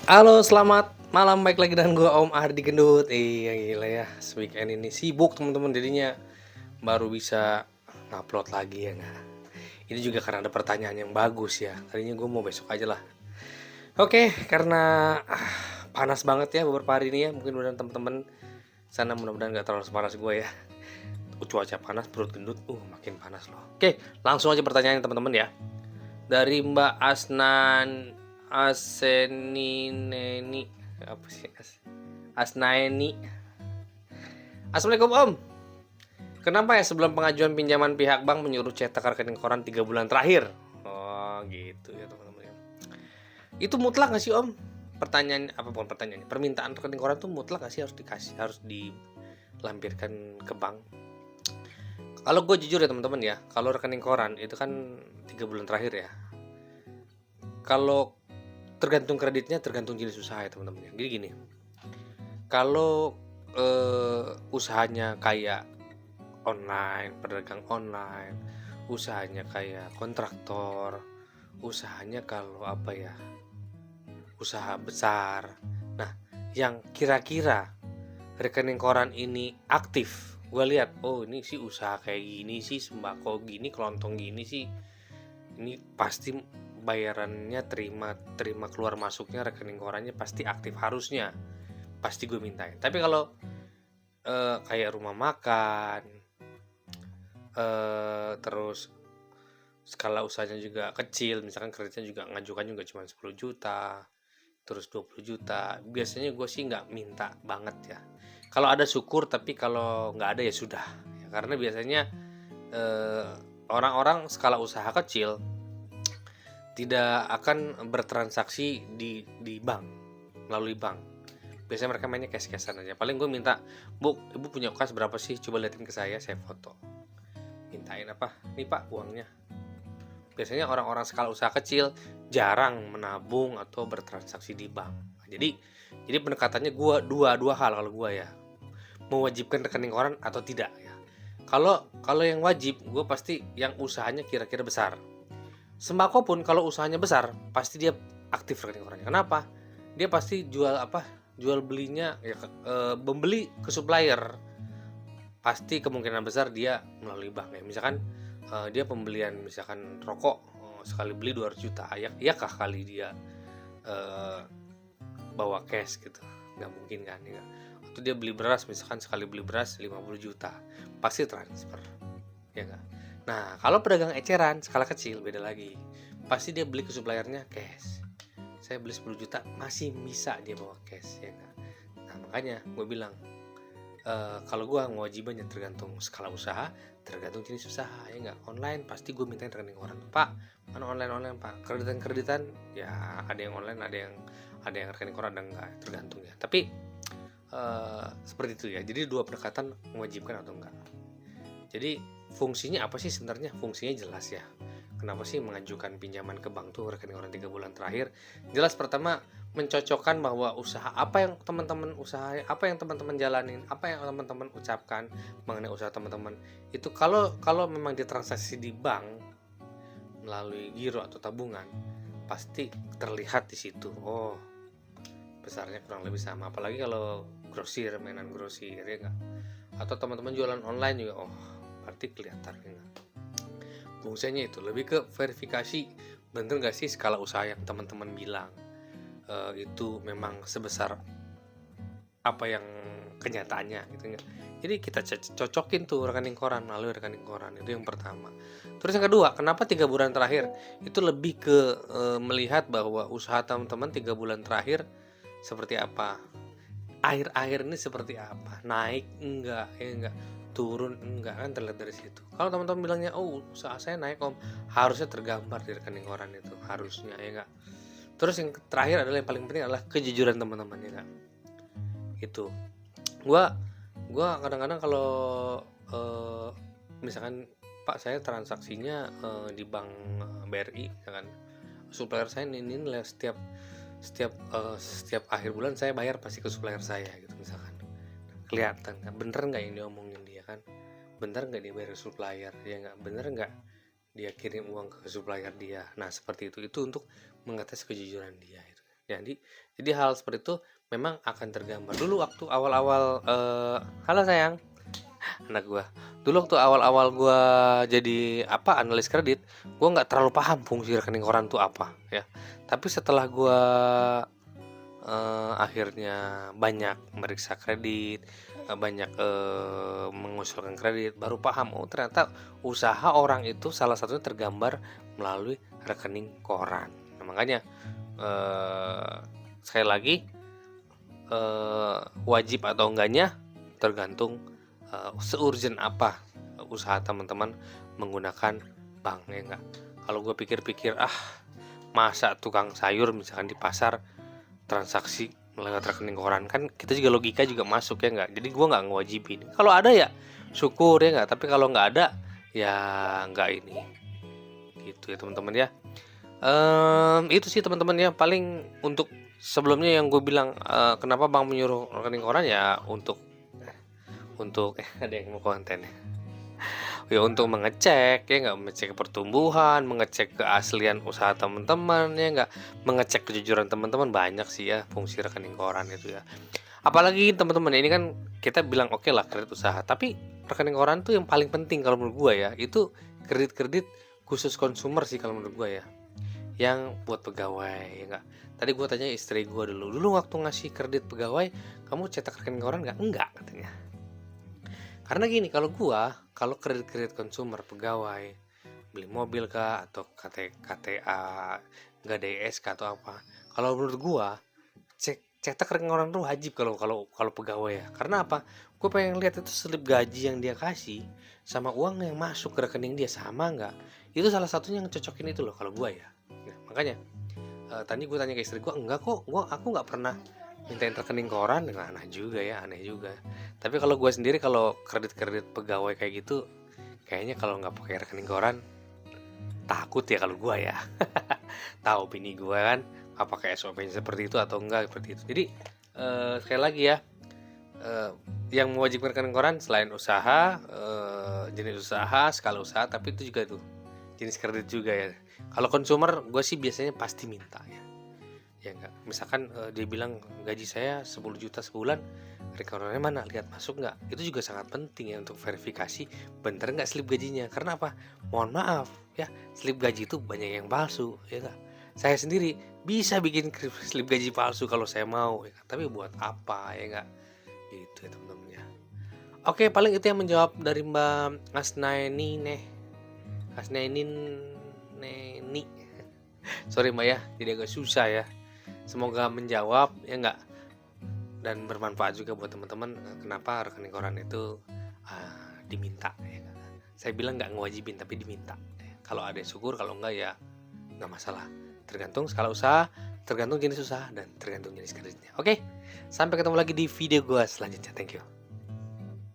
Halo, selamat malam. Baik lagi dengan gua Om Ardi Gendut. Iya, gila ya. Weekend ini sibuk teman-teman, jadinya baru bisa ngupload lagi ya nggak. Ini juga karena ada pertanyaan yang bagus ya. Tadinya gue mau besok aja lah. Oke, karena panas banget ya beberapa hari ini ya. Mungkin mudah teman-teman sana mudah-mudahan nggak terlalu sepanas gue ya. Cuaca panas, perut gendut, makin panas loh. Oke, langsung aja pertanyaan teman-teman ya. Dari Mbak Asnan Asenineni, apa sih Asnaeni. Assalamualaikum Om. Kenapa ya sebelum pengajuan pinjaman pihak bank menyuruh cetak rekening koran 3 bulan terakhir? Oh gitu ya teman-teman ya. Itu mutlak nggak sih Om? Pertanyaan apa bukan pertanyaannya? Permintaan rekening koran tuh mutlak nggak sih harus dikasih, harus dilampirkan ke bank? Kalau gue jujur ya teman-teman ya, kalau rekening koran itu kan 3 bulan terakhir ya. Kalau tergantung kreditnya, tergantung jenis usaha ya teman-teman ya. Jadi gini, kalau usahanya kayak online, pedagang online, usahanya kayak kontraktor, usahanya kalau apa ya, usaha besar. Nah, yang kira-kira rekening koran ini aktif, gue lihat, oh ini sih usaha kayak gini sih, sembako gini, kelontong gini sih, ini pasti bayarannya terima terima keluar masuknya rekening korannya pasti aktif, harusnya pasti gue mintain. Tapi kalau kayak rumah makan, terus skala usahanya juga kecil, misalkan kreditnya juga ngajukan juga cuma 10 juta, terus 20 juta, biasanya gue sih nggak minta banget ya. Kalau ada syukur, tapi kalau nggak ada ya sudah ya, karena biasanya eh, orang-orang skala usaha kecil tidak akan bertransaksi di bank, melalui bank. Biasanya mereka mainnya cash-cashan aja. Paling gue minta, bu, ibu punya kas berapa sih, coba liatin ke saya foto, mintain apa nih pak uangnya. Biasanya orang-orang skala usaha kecil jarang menabung atau bertransaksi di bank. Jadi pendekatannya gue dua hal kalau gue ya, mewajibkan rekening koran atau tidak ya. Kalau yang wajib, gue pasti yang usahanya kira-kira besar. Sembako pun kalau usahanya besar pasti dia aktif rekening korannya. Kenapa? Dia pasti jual apa, jual belinya ya, membeli ke supplier, pasti kemungkinan besar dia melalui bank ya. Misalkan dia pembelian misalkan rokok, sekali beli 200 juta, iyakah kali dia eh, bawa cash gitu, nggak mungkin kan ya. Atau dia beli beras, misalkan sekali beli beras 50 juta, pasti transfer ya nggak. Nah kalau pedagang eceran skala kecil beda lagi, pasti dia beli ke suppliernya cash. Saya beli 10 juta masih bisa dia bawa cash ya nggak. Nah makanya gue bilang, kalau gue kewajibannya tergantung skala usaha, tergantung jenis usaha ya nggak. Online pasti gue mintain rekening orang, pak mana online pak, kreditan ya ada yang online, ada yang rekening koran, ada enggak, tergantung ya. Tapi seperti itu ya, jadi dua pendekatan, mewajibkan atau enggak. Jadi fungsinya apa sih sebenarnya? Fungsinya jelas ya. Kenapa sih mengajukan pinjaman ke bank tuh rekening orang 3 bulan terakhir? Jelas, pertama mencocokkan bahwa usaha apa yang teman-teman usaha, apa yang teman-teman jalanin, apa yang teman-teman ucapkan mengenai usaha teman-teman itu, kalau memang ditransaksi di bank melalui giro atau tabungan, pasti terlihat di situ. Oh, besarnya kurang lebih sama. Apalagi kalau grosir, mainan grosir ya enggak. Atau teman-teman jualan online juga, oh berarti kelihatan ya enggak. Fungsinya itu lebih ke verifikasi, bener nggak sih skala usaha yang teman-teman bilang itu memang sebesar apa yang kenyataannya gitu ya. Jadi kita cocokin tuh rekening koran, melalui rekening koran, itu yang pertama. Terus yang kedua, kenapa 3 bulan terakhir? Itu lebih ke melihat bahwa usaha teman-teman 3 bulan terakhir seperti apa, akhir-akhir ini seperti apa, naik enggak ya enggak, turun enggak, kan terlihat dari situ. Kalau teman-teman bilangnya, oh usaha saya naik om, harusnya tergambar di rekening koran itu, harusnya ya enggak. Terus yang terakhir adalah yang paling penting adalah kejujuran teman-teman ya enggak. Itu gua kadang-kadang kalau eh, misalkan pak saya transaksinya di bank BRI ya kan, supplier saya ini setiap akhir bulan saya bayar pasti ke supplier saya gitu misalkan. Kelihatan nggak bener nggak yang diomongin dia kan, bener nggak dia bayar supplier ya nggak, bener nggak dia kirim uang ke supplier dia. Nah seperti itu untuk mengetes kejujuran dia itu. Jadi Jadi hal seperti itu memang akan tergambar. Dulu waktu awal-awal, halo sayang, anak gua. Dulu waktu awal-awal gua jadi analis kredit, gua nggak terlalu paham fungsi rekening koran tuh apa ya. Tapi setelah gua akhirnya banyak meriksa kredit, banyak mengusulkan kredit, baru paham oh ternyata usaha orang itu salah satunya tergambar melalui rekening koran. Nah, makanya eh, sekali lagi, wajib atau enggaknya tergantung seurgent apa usaha teman-teman menggunakan bank, ya enggak. Kalau gue pikir-pikir, masa tukang sayur misalkan di pasar transaksi lewat rekening koran, kan kita juga logika juga masuk, ya enggak. Jadi gue nggak ngewajibin. Kalau ada ya syukur, ya enggak, tapi kalau nggak ada ya enggak ini, gitu ya teman-teman ya. Itu sih teman-teman ya, paling untuk sebelumnya yang gue bilang, kenapa bank menyuruh rekening koran ya untuk ada yang mau konten ya, untuk mengecek, ya nggak, mengecek pertumbuhan, mengecek keaslian usaha teman-teman, ya nggak, mengecek kejujuran teman-teman. Banyak sih ya fungsi rekening koran itu ya. Apalagi teman-teman, ini kan kita bilang oke lah kredit usaha, tapi rekening koran tuh yang paling penting kalau menurut gue ya, itu kredit-kredit khusus konsumer sih kalau menurut gue ya, yang buat pegawai, ya nggak. Tadi gue tanya istri gue dulu waktu ngasih kredit pegawai, kamu cetak rekening koran nggak? Enggak katanya. Karena gini, kalau kredit konsumer pegawai, beli mobil kah atau KTA, nggak DSK atau apa, kalau menurut gua cetak rekening koran tuh wajib kalau kalau kalau pegawai ya. Karena apa? Gue pengen lihat itu slip gaji yang dia kasih sama uang yang masuk ke rekening dia sama nggak. Itu salah satunya yang cocokin itu loh kalau gua ya. Nah, makanya tadi gue tanya ke istri gue, enggak kok, aku nggak pernah mintain rekening koran. Dengan aneh juga. Tapi kalau gue sendiri, kalau kredit pegawai kayak gitu, kayaknya kalau nggak pakai rekening koran takut ya kalau gue ya. Tahu bini gue kan apakah SOP seperti itu atau enggak seperti itu. Jadi sekali lagi ya, yang mewajibkan rekening koran selain usaha, jenis usaha, skala usaha, tapi itu juga tuh jenis kredit juga ya. Kalau konsumer gue sih biasanya pasti minta ya. Ya enggak, misalkan dia bilang gaji saya 10 juta sebulan, rekening mana, lihat masuk nggak. Itu juga sangat penting ya untuk verifikasi bener nggak slip gajinya. Karena apa, mohon maaf ya, slip gaji itu banyak yang palsu, ya enggak. Saya sendiri bisa bikin slip gaji palsu kalau saya mau, ya kan? Tapi buat apa, ya enggak, gitu ya teman-teman ya. Oke, paling itu yang menjawab dari Mbak Asnainin Neni. Sorry Mbak ya, jadi agak susah ya. Semoga menjawab, ya enggak, dan bermanfaat juga buat teman-teman. Kenapa rekening koran itu diminta, ya enggak? Saya bilang nggak ngewajibin tapi diminta. Kalau ada syukur, kalau enggak ya nggak masalah. Tergantung skala usaha, tergantung jenis usaha, dan tergantung jenis kreditnya. Oke, sampai ketemu lagi di video gue selanjutnya. Thank you.